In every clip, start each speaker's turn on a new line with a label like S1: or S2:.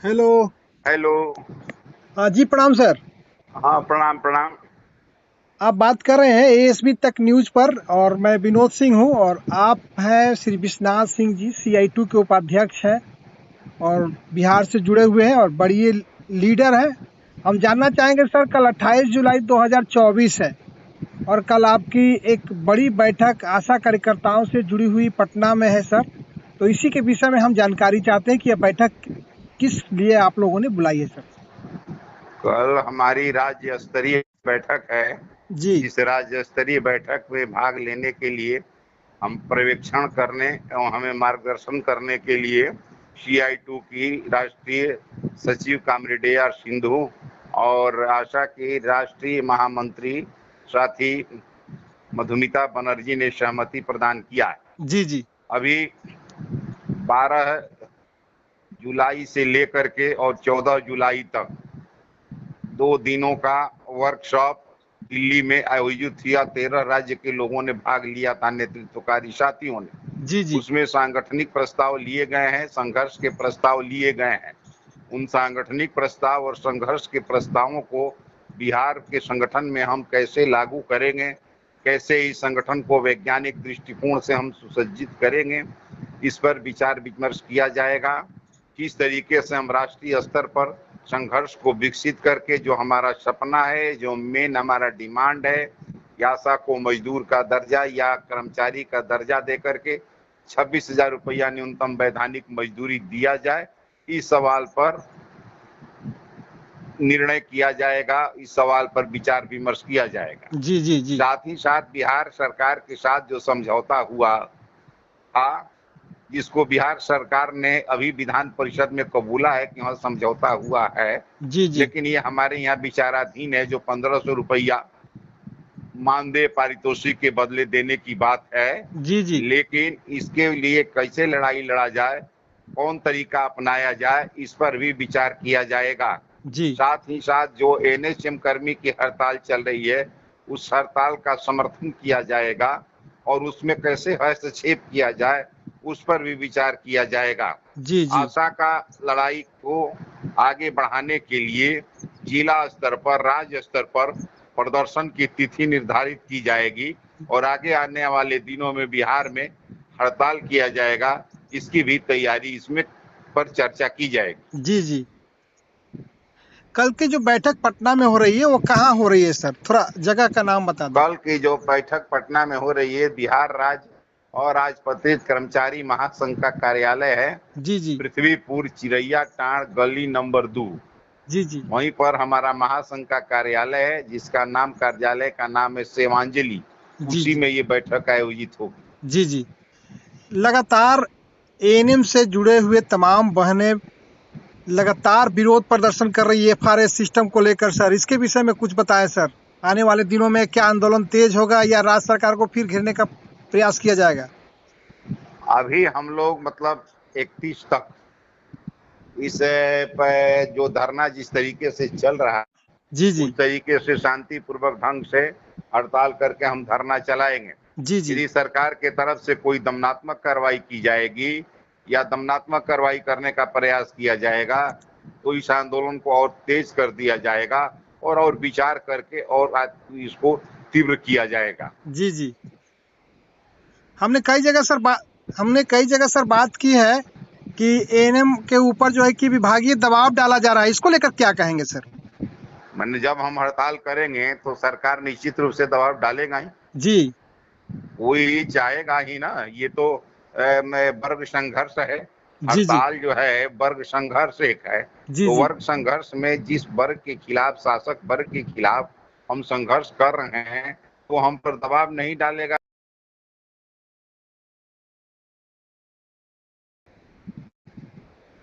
S1: Hello.
S2: Hello.
S1: हाँ जी, प्रणाम sir.
S2: हाँ, प्रणाम प्रणाम।
S1: आप बात कर रहे हैं एएसबी तक न्यूज पर, और मैं विनोद सिंह हूँ, और आप हैं श्री विश्वनाथ सिंह जी, CI2 के उपाध्यक्ष हैं और बिहार से जुड़े हुए हैं और बड़ी लीडर हैं। हम जानना चाहेंगे सर, कल 28 जुलाई 2024 है और कल आपकी एक बड़ी बैठक आशा कार्यकर्ताओं से जुड़ी हुई पटना में है सर। तो इसी के विषय में हम जानकारी चाहते हैं कि यह बैठक किस लिए आप लोगों ने बुलाई है सर।
S2: कल हमारी राज्य स्तरीय बैठक है।
S1: जी।
S2: इस राज्य स्तरीय बैठक में भाग लेने के लिए हम पर्यवेक्षण करने एवं हमें मार्गदर्शन करने के लिए CI2 की राष्ट्रीय सचिव कामरेड AR सिंधु और आशा की राष्ट्रीय महामंत्री साथी मधुमिता बनर्जी ने सहमति प्रदान किया है।
S1: जी। जी।
S2: अभी 12 जुलाई से लेकर के और 14 जुलाई तक 2 दिनों का वर्कशॉप दिल्ली में आयोजित किया। 13 राज्य के लोगों ने भाग लिया था, नेतृत्वकारी साथियों ने।
S1: जी। जी।
S2: उसमें सांगठनिक प्रस्ताव लिए गए हैं, संघर्ष के प्रस्ताव लिए गए हैं। उन सांगठनिक प्रस्ताव और संघर्ष के प्रस्तावों को बिहार के संगठन में हम कैसे लागू करेंगे, कैसे इस संगठन को वैज्ञानिक दृष्टिकोण से हम सुसज्जित करेंगे, इस पर विचार विमर्श किया जाएगा। किस तरीके से हम राष्ट्रीय स्तर पर संघर्ष को विकसित करके जो हमारा सपना है, जो मेन हमारा डिमांड है, आशा को मजदूर का दर्जा या कर्मचारी का दर्जा दे करके 26,000 रुपया न्यूनतम वैधानिक मजदूरी दिया जाए, इस सवाल पर निर्णय किया जाएगा, इस सवाल पर विचार विमर्श किया जाएगा।
S1: जी। जी। जी।
S2: साथ ही साथ बिहार सरकार के साथ जो समझौता हुआ था, जिसको बिहार सरकार ने अभी विधान परिषद में कबूला है कि वहाँ समझौता हुआ है,
S1: जी। जी।
S2: लेकिन ये हमारे यहाँ विचाराधीन है। जो 1500 रुपया मानदेय पारितोषिक के बदले देने की बात है,
S1: जी। जी।
S2: लेकिन इसके लिए कैसे लड़ाई लड़ा जाए, कौन तरीका अपनाया जाए, इस पर भी विचार किया जाएगा।
S1: जी।
S2: साथ ही साथ जो NHM कर्मी की हड़ताल चल रही है, उस हड़ताल का समर्थन किया जाएगा और उसमें कैसे हस्तक्षेप किया जाए, उस पर भी विचार किया जाएगा।
S1: जी। जी।
S2: आशा का लड़ाई को आगे बढ़ाने के लिए जिला स्तर पर, राज्य स्तर पर प्रदर्शन की तिथि निर्धारित की जाएगी और आगे आने वाले दिनों में बिहार में हड़ताल किया जाएगा। इसकी भी तैयारी इसमें पर चर्चा की जाएगी।
S1: जी। जी। कल की जो बैठक पटना में हो रही है वो कहाँ हो रही है सर? थोड़ा जगह का नाम बता दें।
S2: कल की जो बैठक पटना में हो रही है, बिहार राज्य और राजपत्रित कर्मचारी महासंघ का कार्यालय है,
S1: जी। जी।
S2: पृथ्वीपुर चिरैया टांड़ गली नंबर 2।
S1: जी। जी।
S2: वहीं पर हमारा महासंघ का कार्यालय है, जिसका नाम, कार्यालय का नाम है सेवांजलि।
S1: जी।
S2: उसी
S1: जी।
S2: में ये बैठक आयोजित होगी।
S1: जी। जी। लगातार एएनएम से जुड़े हुए तमाम बहनें लगातार विरोध प्रदर्शन कर रही है FRS सिस्टम को लेकर सर। इसके विषय में कुछ बताएं सर। आने वाले दिनों में क्या आंदोलन तेज होगा या राज्य सरकार को फिर घेरने का प्रयास किया जाएगा?
S2: अभी हम लोग मतलब 31 तक इस पे जो धरना जिस तरीके से चल रहा है,
S1: जी। जी।
S2: उस तरीके से शांतिपूर्वक ढंग से हड़ताल करके हम धरना चलाएंगे।
S1: जी। जी।
S2: यदि सरकार के तरफ से कोई दमनात्मक कार्रवाई की जाएगी या दमनात्मक कार्रवाई करने का प्रयास किया जाएगा, तो इस आंदोलन को और तेज कर दिया जाएगा और विचार करके और इसको तीव्र किया जाएगा।
S1: जी। जी। हमने कई जगह सर बात की है कि एएनएम के ऊपर जो है कि विभागीय दबाव डाला जा रहा है। इसको लेकर क्या कहेंगे सर?
S2: मैंने जब हम हड़ताल करेंगे तो सरकार निश्चित रूप से दबाव डालेगा ही।
S1: जी।
S2: कोई चाहेगा ही ना। ये तो वर्ग संघर्ष है।
S1: जी। जी।
S2: हड़ताल जो है वर्ग संघर्ष एक है।
S1: जी।
S2: तो
S1: जी।
S2: वर्ग संघर्ष में जिस वर्ग के खिलाफ, शासक वर्ग के खिलाफ हम संघर्ष कर रहे हैं, तो हम पर दबाव नहीं डालेगा।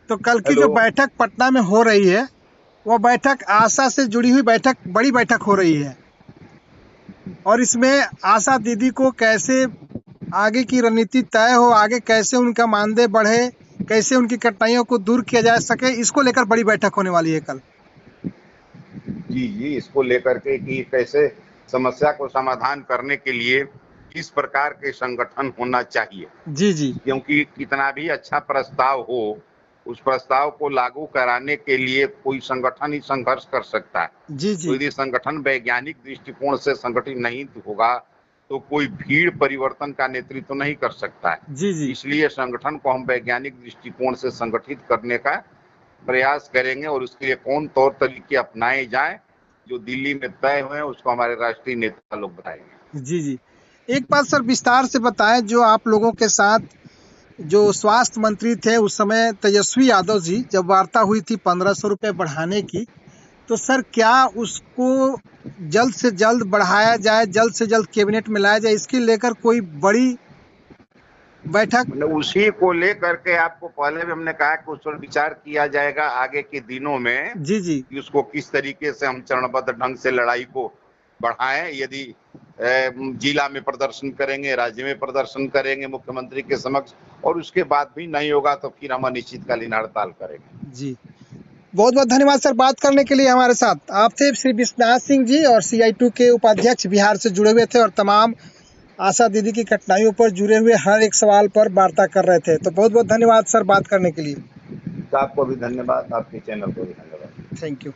S1: तो कल की
S2: हेलो।
S1: जो बैठक पटना में हो रही है, वो बैठक आशा से जुड़ी हुई बैठक, बड़ी बैठक हो रही है, और इसमें आशा दीदी को कैसे आगे की रणनीति तय हो, आगे कैसे उनका मानदेय बढ़े, कैसे उनकी कठिनाइयों को दूर किया जा सके, इसको लेकर बड़ी बैठक होने वाली है कल।
S2: जी जी, इसको लेकर के कि कैसे समस्या को समाधान करने के लिए किस प्रकार के संगठन होना चाहिए।
S1: जी। जी।
S2: क्योंकि कितना भी अच्छा प्रस्ताव हो, उस प्रस्ताव को लागू कराने के लिए कोई संगठन ही संघर्ष कर सकता है।
S1: जी
S2: तो
S1: जी
S2: यदि संगठन वैज्ञानिक दृष्टिकोण से संगठित नहीं होगा तो कोई भीड़ परिवर्तन का नेतृत्व नहीं कर सकता है।
S1: जी जी
S2: इसलिए संगठन को हम वैज्ञानिक दृष्टिकोण से संगठित करने का प्रयास करेंगे और उसके लिए कौन तौर तरीके अपनाए जाएं जो दिल्ली में तय हुए हैं उसको हमारे राष्ट्रीय नेता लोग बताएंगे।
S1: जी जी। एक बात सर विस्तार से बताएं, जो आप लोगों के साथ जो स्वास्थ्य मंत्री थे उस समय तेजस्वी यादव जी, जब वार्ता हुई थी 1500 रुपये बढ़ाने की, तो सर क्या उसको जल्द से जल्द बढ़ाया जाए, जल्द से जल्द कैबिनेट में लाया जाए, इसके लेकर कोई बड़ी बैठक?
S2: मतलब उसी को लेकर के आपको पहले भी हमने कहा कि उस पर विचार किया जाएगा आगे के दिनों में
S1: जी जी
S2: कि उसको किस तरीके से हम चरणबद्ध ढंग से लड़ाई को बढ़ाएं। यदि जिला में प्रदर्शन करेंगे, राज्य में प्रदर्शन करेंगे मुख्यमंत्री के समक्ष, और उसके बाद भी नहीं होगा तो फिर हम अनिश्चितकालीन हड़ताल करेंगे।
S1: जी। बहुत बहुत धन्यवाद सर बात करने के लिए हमारे साथ। आप थे श्री विश्वनाथ सिंह जी और CI2 के उपाध्यक्ष, बिहार से जुड़े हुए थे और तमाम आशा दीदी की कठिनाइयों पर जुड़े हुए हर एक सवाल पर वार्ता कर रहे थे। तो बहुत बहुत धन्यवाद सर बात करने के लिए।
S2: आपको भी धन्यवाद, आपके चैनल को भी धन्यवाद।
S1: Thank you.